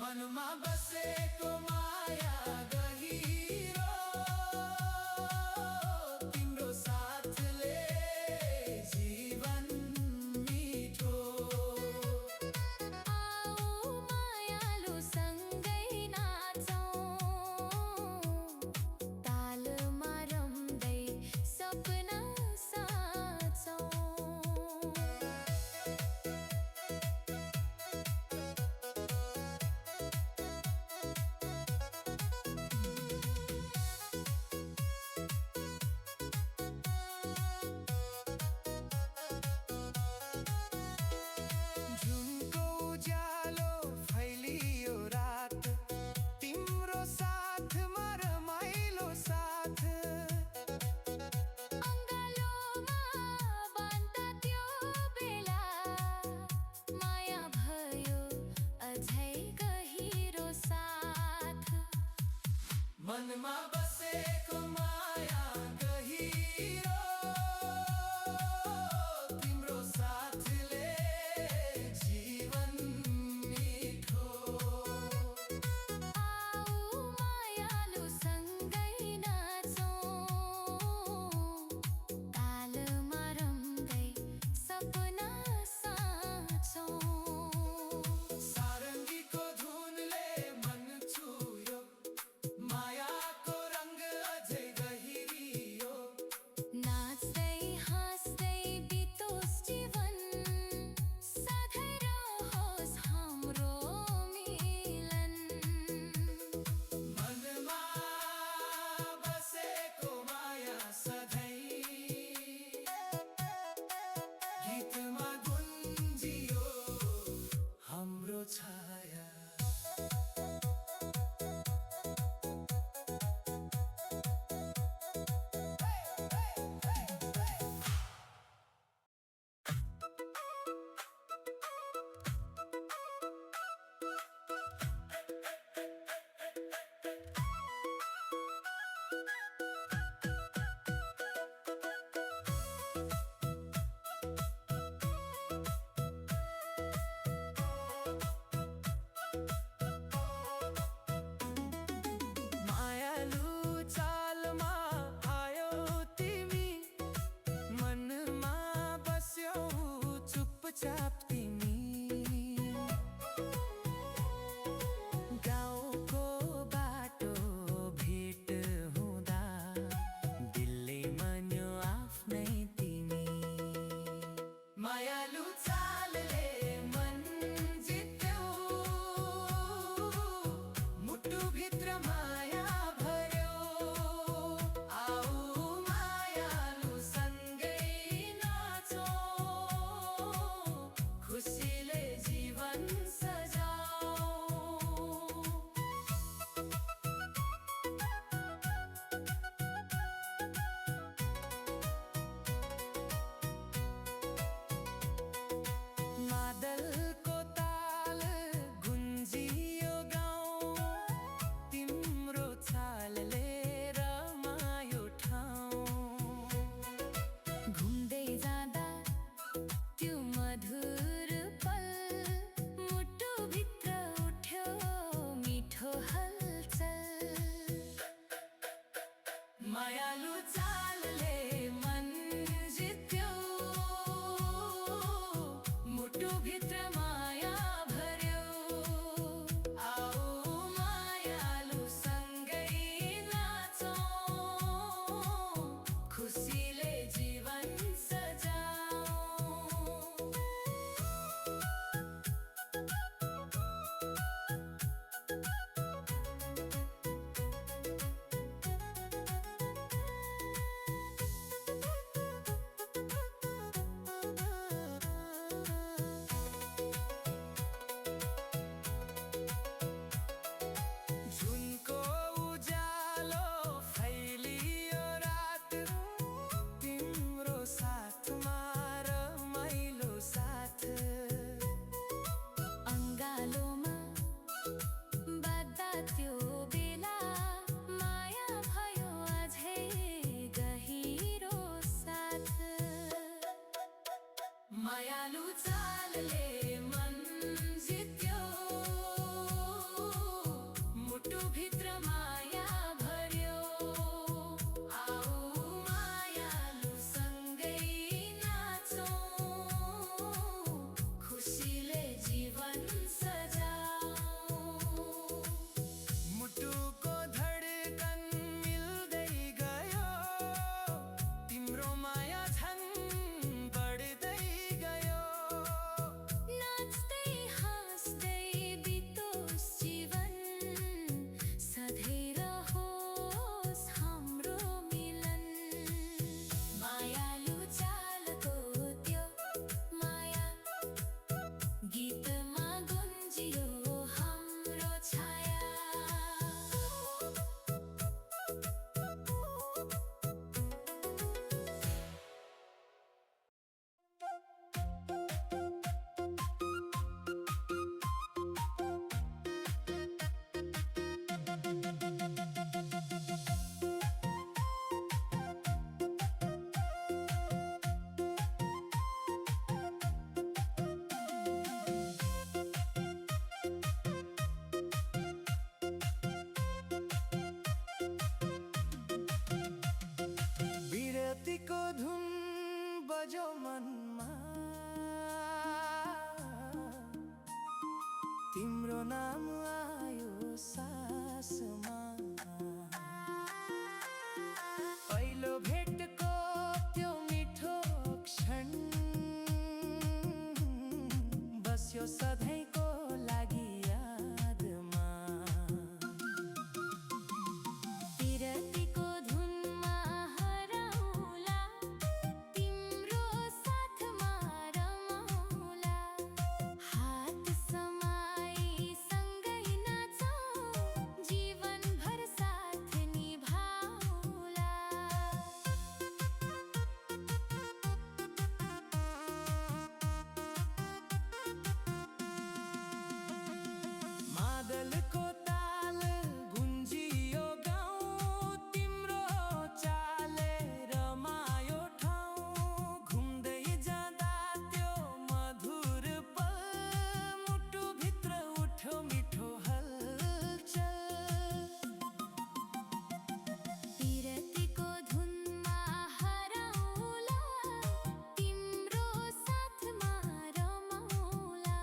मनमा बसेको माया गहिरो तिम्रो साथले जीवन मिठो। आऊ मायालु सँगै नाचौँ, तालमा रम्दै सपना साँचौँ। जुनको उज्यालो फैलियो रात तिम्रो साथमा रमाइलो साथ। अङ्गालोमा बान्ता त्यो बेला माया भयो अझै गहिरो साथ। मनमा बसेको माया गहिरो तिम्रो साथले जीवन मिठो। आऊ मायालु सँगै नाचौँ, तालमा रम्दै सपना साँचौँ। सारङ्गीको धुनले मन छुयो मायाको रङ्ग अझै गहिरियो। नाच्दै हाँस्दै बितोस् जीवन, सधैँ रहोस् हाम्रो मिलन। मनमा बसेको माया सधैँ गीतमा गुन्जियो हाम्रो छाया। मायालु चालमा आयो तिमी, मनमा बस्यौ चुपचाप तिमी। गाउँको बाटो भेट हुँदा दिलले मान्यो आफ्नै तिमी। मायालु चालले मन जित्यो, मुटुभित्र माया भर्यो। आऊ मायालु सँगै नाचौँ, बस्यो सधैँको लागि यादमा। पिरतीको धुनमा हराउला, तिम्रो साथमा रमाउला, हात समाई सँगै नाचौँ, जीवनभर साथ निभाउला। मादलको ताल गुन्जियो गाउँ, तिम्रो चाले रमायो ठाउँ। घुम्दै जाँदा त्यो मधुर पल, मुटुभित्र उठ्यो मिठो हलचल। पिरतीको धुनमा हराउला, तिम्रो साथमा रमाउला,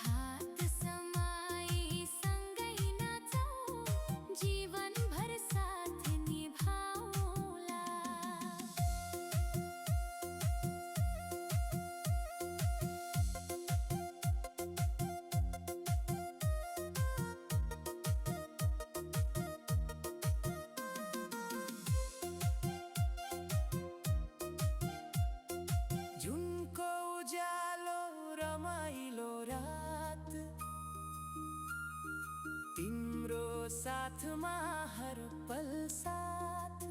हात समाई सँगै नाचौँ, जीवनभर साथ निभाउला। जुनको उज्यालो रमाइलो रात, तिम्रो साथमा हर पल साथ।